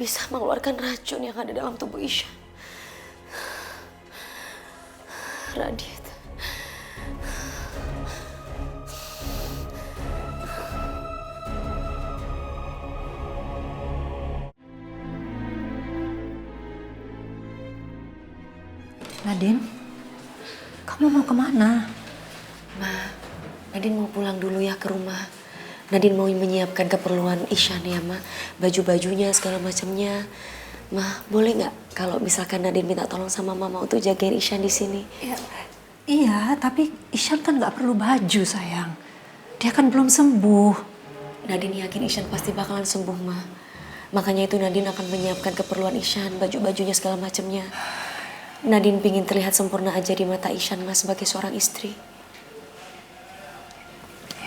bisa mengeluarkan racun yang ada dalam tubuh Ishan. Radit. Nadine, kamu mau kemana? Ma, Nadine mau pulang dulu ya ke rumah. Nadine mau menyiapkan keperluan Ishan ya, Ma. Baju-bajunya, segala macamnya. Ma, boleh nggak kalau misalkan Nadine minta tolong sama Mama untuk jagain Ishan di sini? Ya, iya, tapi Ishan kan nggak perlu baju, sayang. Dia kan belum sembuh. Nadine yakin Ishan pasti bakalan sembuh, Ma. Makanya itu Nadine akan menyiapkan keperluan Ishan, baju-bajunya, segala macamnya. Nadine pingin terlihat sempurna aja di mata Ishan, Ma, sebagai seorang istri.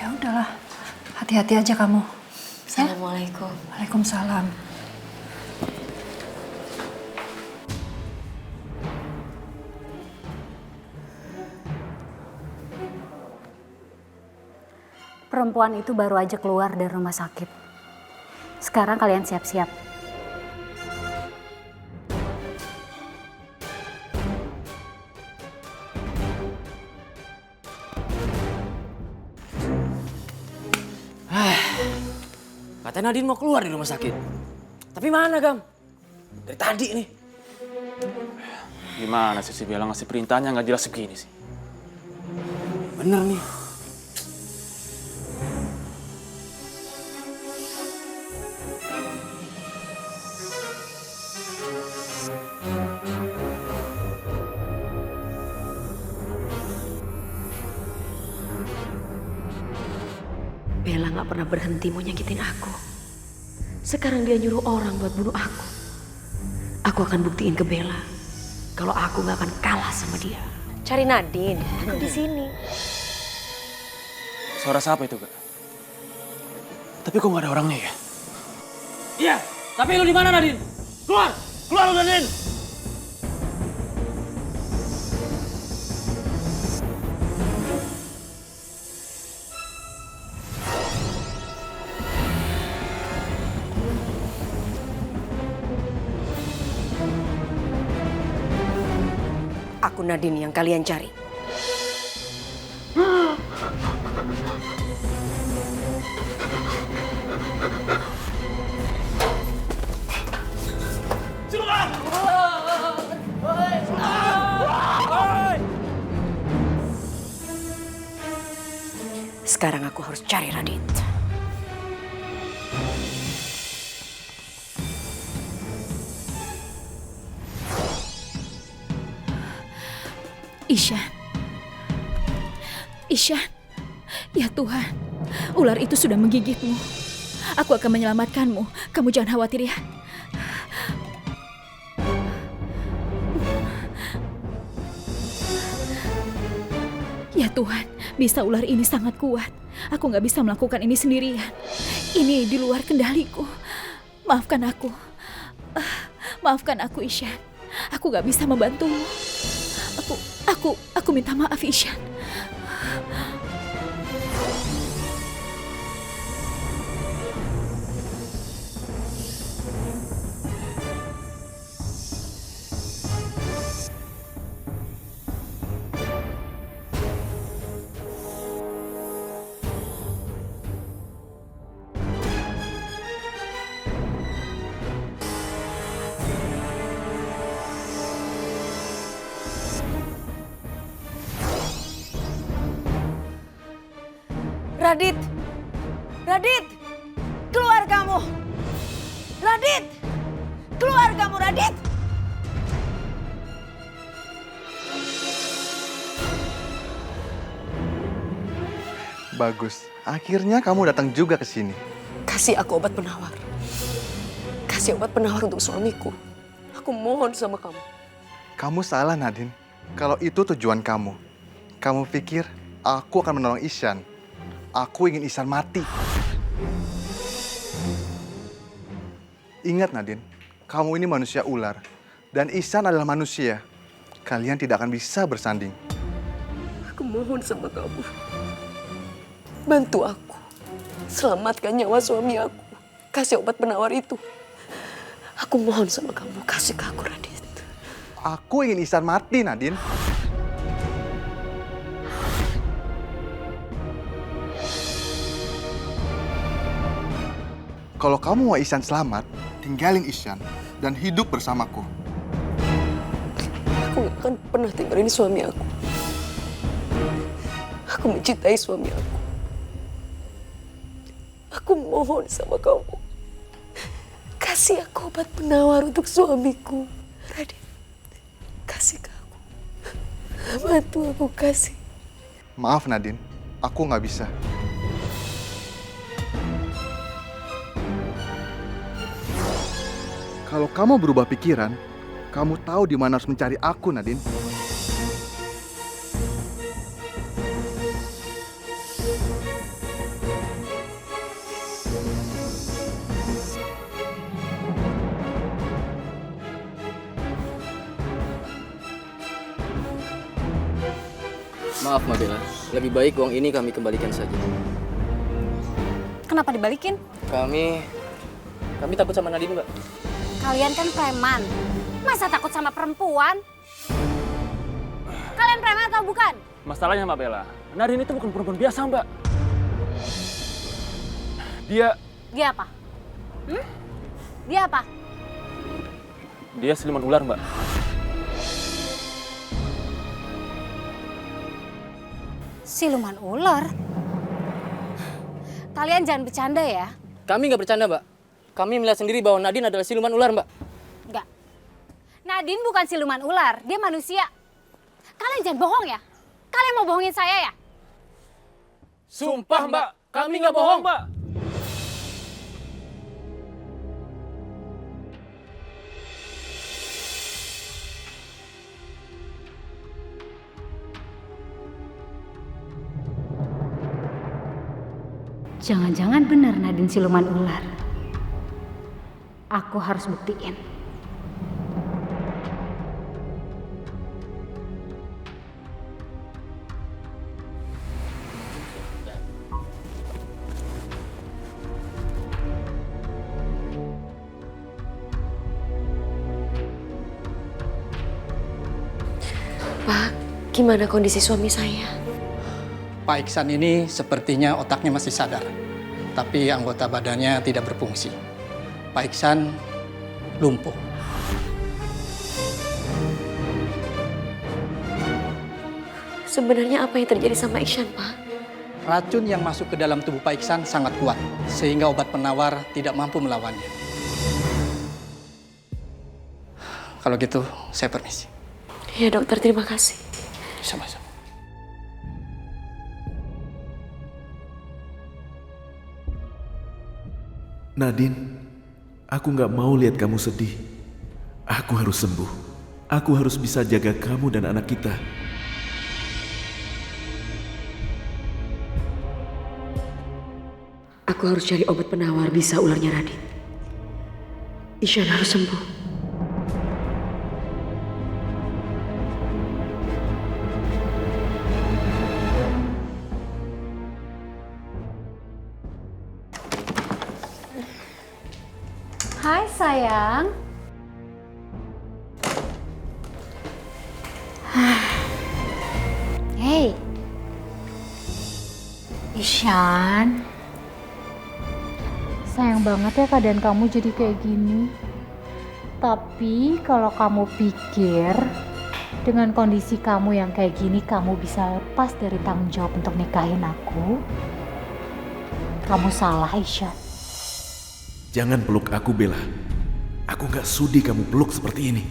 Ya udahlah, hati-hati aja kamu. Assalamualaikum. Waalaikumsalam. Perempuan itu baru aja keluar dari rumah sakit. Sekarang kalian siap-siap. Katanya Nadine mau keluar dari rumah sakit. Tapi mana, Gam? Dari tadi nih. Gimana sih si Bella ngasih perintahnya nggak jelas begini sih? Bener nih. Bella gak pernah berhenti mau nyakitin aku. Sekarang dia nyuruh orang buat bunuh aku. Aku akan buktiin ke Bella kalau aku gak akan kalah sama dia. Cari Nadine, aku di sini. Suara siapa itu, Kak? Tapi kok nggak ada orangnya ya? Iya, tapi lu di mana, Nadine? Keluar! Keluar lu, Nadine! Aku Nadine yang kalian cari. Sekarang aku harus cari Radit. Ishan. Ishan. Ya Tuhan, ular itu sudah menggigitmu. Aku akan menyelamatkanmu. Kamu jangan khawatir ya. Ya Tuhan, bisa ular ini sangat kuat. Aku nggak bisa melakukan ini sendirian. Ini di luar kendaliku. Maafkan aku. Maafkan aku, Ishan. Aku nggak bisa membantumu. Aku minta maaf, Ishan. Radit! Radit! Keluar kamu! Radit! Keluar kamu, Radit! Bagus, akhirnya kamu datang juga ke sini. Kasih aku obat penawar. Kasih obat penawar untuk suamiku. Aku mohon sama kamu. Kamu salah, Nadine. Kalau itu tujuan kamu. Kamu pikir aku akan menolong Ishan. Aku ingin Ishan mati. Ingat, Nadine, kamu ini manusia ular. Dan Ishan adalah manusia. Kalian tidak akan bisa bersanding. Aku mohon sama kamu. Bantu aku. Selamatkan nyawa suami aku. Kasih obat penawar itu. Aku mohon sama kamu, kasih ke aku Radit. Aku ingin Ihsan mati, Nadine. Kalau kamu mau Ihsan selamat, tinggalin Ihsan dan hidup bersamaku. Aku gak akan pernah tinggalin suami aku. Aku mencintai suami aku. Aku mohon sama kamu. Kasih aku obat penawar untuk suamiku. Radit, kasih ke aku. Bantu aku kasih. Maaf Nadine, aku nggak bisa. Kalau kamu berubah pikiran, kamu tahu di mana harus mencari aku, Nadine. Maaf Mbak Bella, lebih baik uang ini kami kembalikan saja. Kenapa dibalikin? Kami takut sama Nadine, Mbak. Kalian kan preman. Masa takut sama perempuan? Kalian preman atau bukan? Masalahnya Mbak Bella, Nadine itu bukan perempuan biasa Mbak. Dia Dia apa? Dia apa? siluman ular Mbak. Siluman ular? Kalian jangan bercanda ya. Kami nggak bercanda, Mbak. Kami melihat sendiri bahwa Nadine adalah siluman ular, Mbak. Enggak. Nadine bukan siluman ular, dia manusia. Kalian jangan bohong ya. Kalian mau bohongin saya ya? Sumpah Mbak, kami nggak bohong Mbak. Jangan-jangan benar Nadine siluman ular. Aku harus buktiin. Pak, gimana kondisi suami saya? Pak Iksan ini sepertinya otaknya masih sadar, tapi anggota badannya tidak berfungsi. Pak Iksan lumpuh. Sebenarnya apa yang terjadi sama Ihsan, Pak? Racun yang masuk ke dalam tubuh Pak Iksan sangat kuat, sehingga obat penawar tidak mampu melawannya. Kalau gitu, saya permisi. Ya dokter, terima kasih. Sama-sama. Nadine, aku nggak mau lihat kamu sedih. Aku harus sembuh. Aku harus bisa jaga kamu dan anak kita. Aku harus cari obat penawar bisa ularnya Radit. Ihsan harus sembuh. Hai sayang. Hey. Ihsan. Sayang banget ya keadaan kamu jadi kayak gini. Tapi kalau kamu pikir dengan kondisi kamu yang kayak gini kamu bisa lepas dari tanggung jawab untuk nikahin aku, kamu salah, Ihsan. Jangan peluk aku, Bella. Aku nggak sudi kamu peluk seperti ini.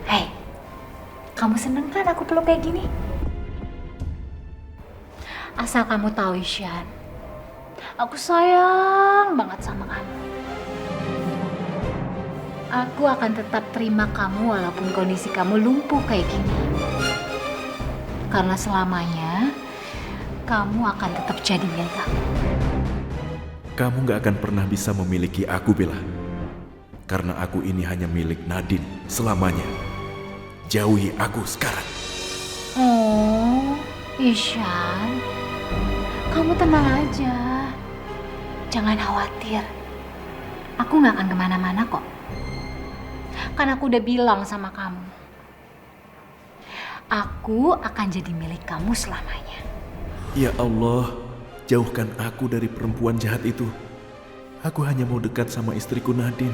Hei, kamu seneng kan aku peluk kayak gini? Asal kamu tahu, Ihsan, aku sayang banget sama kamu. Aku akan tetap terima kamu walaupun kondisi kamu lumpuh kayak gini. Karena selamanya, kamu akan tetap jadi milik aku. Kamu nggak akan pernah bisa memiliki aku, Bella. Karena aku ini hanya milik Nadine selamanya. Jauhi aku sekarang. Oh, Ihsan, kamu tenang aja. Jangan khawatir. Aku nggak akan kemana-mana kok. Kan aku udah bilang sama kamu. Aku akan jadi milik kamu selamanya. Ya Allah, jauhkan aku dari perempuan jahat itu. Aku hanya mau dekat sama istriku Nadine.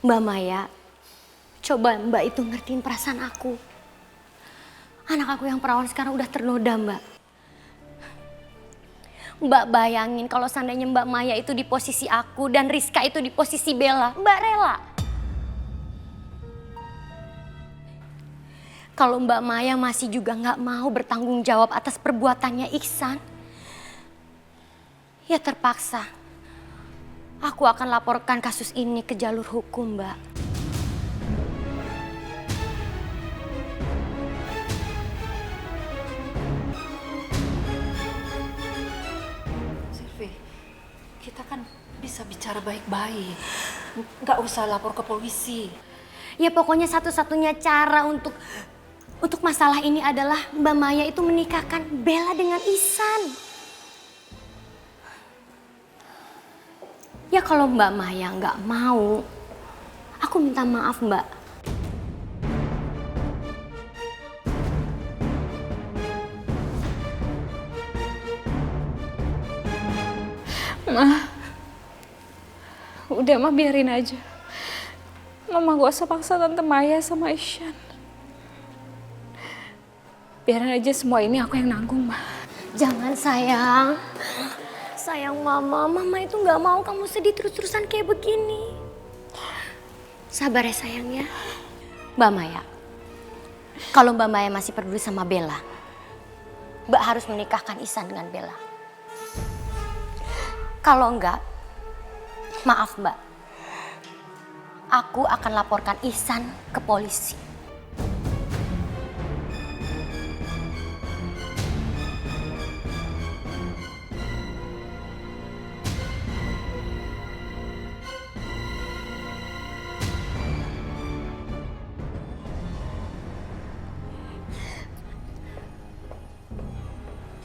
Mbak Maya, coba Mbak itu ngertiin perasaan aku. Anak aku yang perawan sekarang udah ternoda, Mbak. Mbak bayangin kalau seandainya Mbak Maya itu di posisi aku dan Rizka itu di posisi Bella, Mbak rela? Kalau Mbak Maya masih juga nggak mau bertanggung jawab atas perbuatannya Iksan, ya terpaksa. Aku akan laporkan kasus ini ke jalur hukum, Mbak. Silvi, kita kan bisa bicara baik-baik. Nggak usah lapor ke polisi. Ya pokoknya satu-satunya cara untuk masalah ini adalah Mbak Maya itu menikahkan Bella dengan Ihsan. Ya kalau Mbak Maya nggak mau, aku minta maaf, Mbak. Ma, udah Ma biarin aja. Mama gak usah paksa Tante Maya sama Ihsan. Biarin aja semua ini aku yang nanggung, Ma. Jangan sayang. Sayang Mama itu nggak mau kamu sedih terus-terusan kayak begini. Sabar ya sayang ya. Mbak Maya, kalau Mbak Maya masih peduli sama Bella, Mbak harus menikahkan Ihsan dengan Bella. Kalau enggak, maaf Mbak, aku akan laporkan Ihsan ke polisi.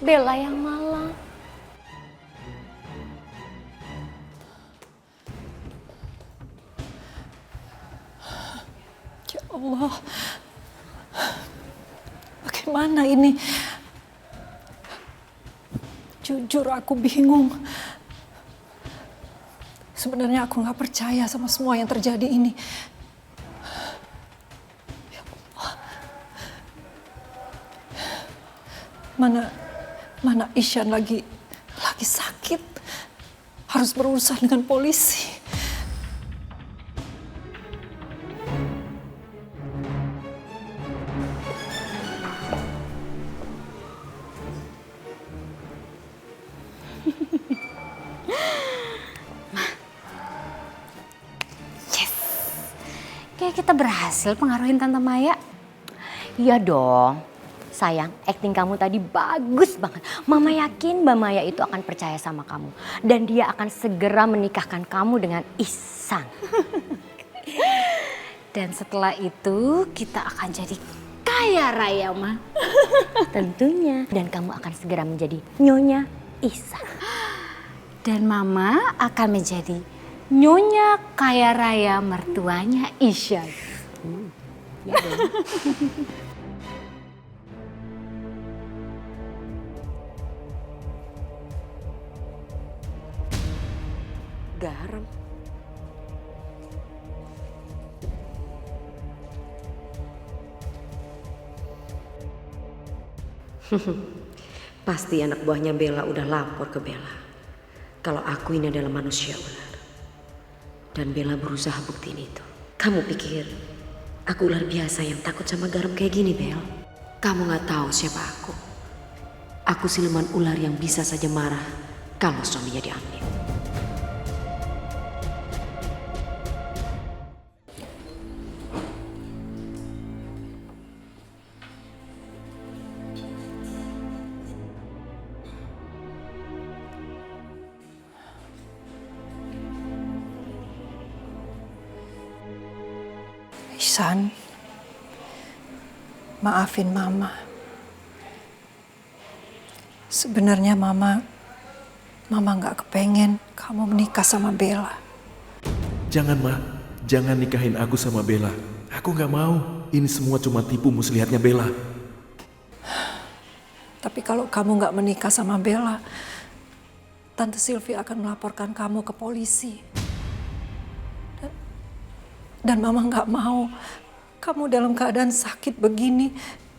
Bella yang malang. Ya Allah, bagaimana ini? Jujur aku bingung. Sebenarnya aku nggak percaya sama semua yang terjadi ini. Ya Allah. Mana Ihsan lagi sakit. Harus berurusan dengan polisi. Kayak kita berhasil pengaruhin Tante Maya. Iya dong. Sayang, acting kamu tadi bagus banget. Mama yakin Mbak Maya itu akan percaya sama kamu. Dan dia akan segera menikahkan kamu dengan Ihsan. Dan setelah itu kita akan jadi kaya raya, Ma. Tentunya. Dan kamu akan segera menjadi nyonya Ihsan. Dan Mama akan menjadi nyonya kaya raya mertuanya Ihsan. Ya dong. Garam. Pasti anak buahnya Bella udah lapor ke Bella kalau aku ini adalah manusia ular. Dan Bella berusaha buktiin itu. Kamu pikir aku ular biasa yang takut sama garam kayak gini, Bel? Kamu gak tahu siapa aku. Aku siluman ular yang bisa saja marah kalau suaminya diambil. Ihsan, maafin Mama. Sebenarnya Mama nggak kepengen kamu menikah sama Bella. Jangan, Ma. Jangan nikahin aku sama Bella. Aku nggak mau. Ini semua cuma tipu muslihatnya Bella. Tapi kalau kamu nggak menikah sama Bella, Tante Sylvie akan melaporkan kamu ke polisi. Dan Mama nggak mau kamu dalam keadaan sakit begini,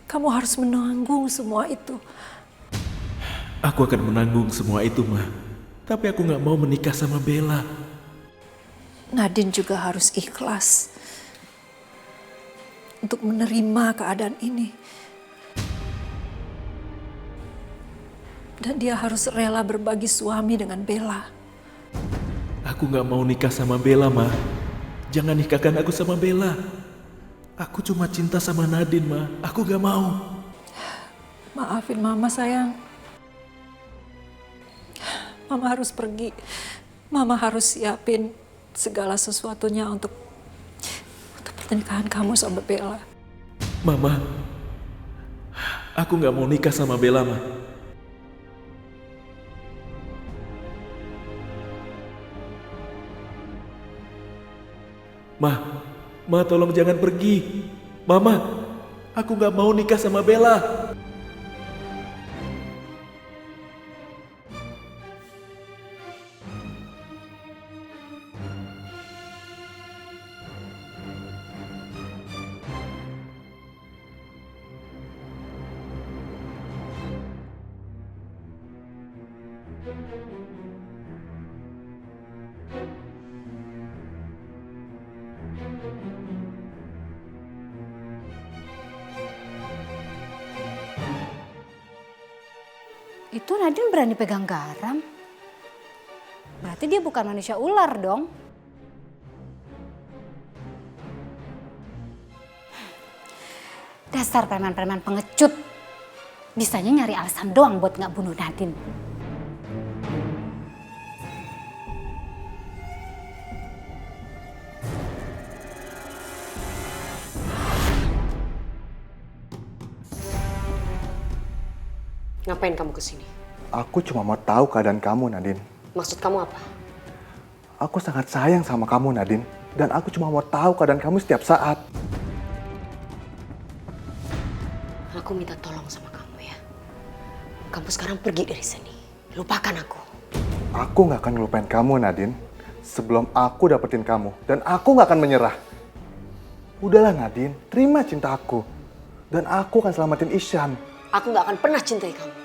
kamu harus menanggung semua itu. Aku akan menanggung semua itu, Ma. Tapi aku nggak mau menikah sama Bella. Nadine juga harus ikhlas untuk menerima keadaan ini. Dan dia harus rela berbagi suami dengan Bella. Aku nggak mau nikah sama Bella, Ma. Jangan nikahkan aku sama Bella. Aku cuma cinta sama Nadine, Ma. Aku nggak mau. Maafin Mama, sayang. Mama harus pergi. Mama harus siapin segala sesuatunya untuk pernikahan kamu sama Bella. Mama, aku nggak mau nikah sama Bella, Ma. Ma, tolong jangan pergi. Mama, aku nggak mau nikah sama Bella. Itu Nadine berani pegang garam. Berarti dia bukan manusia ular dong. Dasar preman-preman pengecut. Bisanya nyari alasan doang buat nggak bunuh Nadine. Ngapain kamu kesini? Aku cuma mau tahu keadaan kamu, Nadine. Maksud kamu apa? Aku sangat sayang sama kamu, Nadine. Dan aku cuma mau tahu keadaan kamu setiap saat. Aku minta tolong sama kamu ya. Kamu sekarang pergi dari sini. Lupakan aku. Aku nggak akan ngelupain kamu, Nadine. Sebelum aku dapetin kamu. Dan aku nggak akan menyerah. Udahlah, Nadine. Terima cinta aku. Dan aku akan selamatin Ihsan. Aku nggak akan pernah cintai kamu.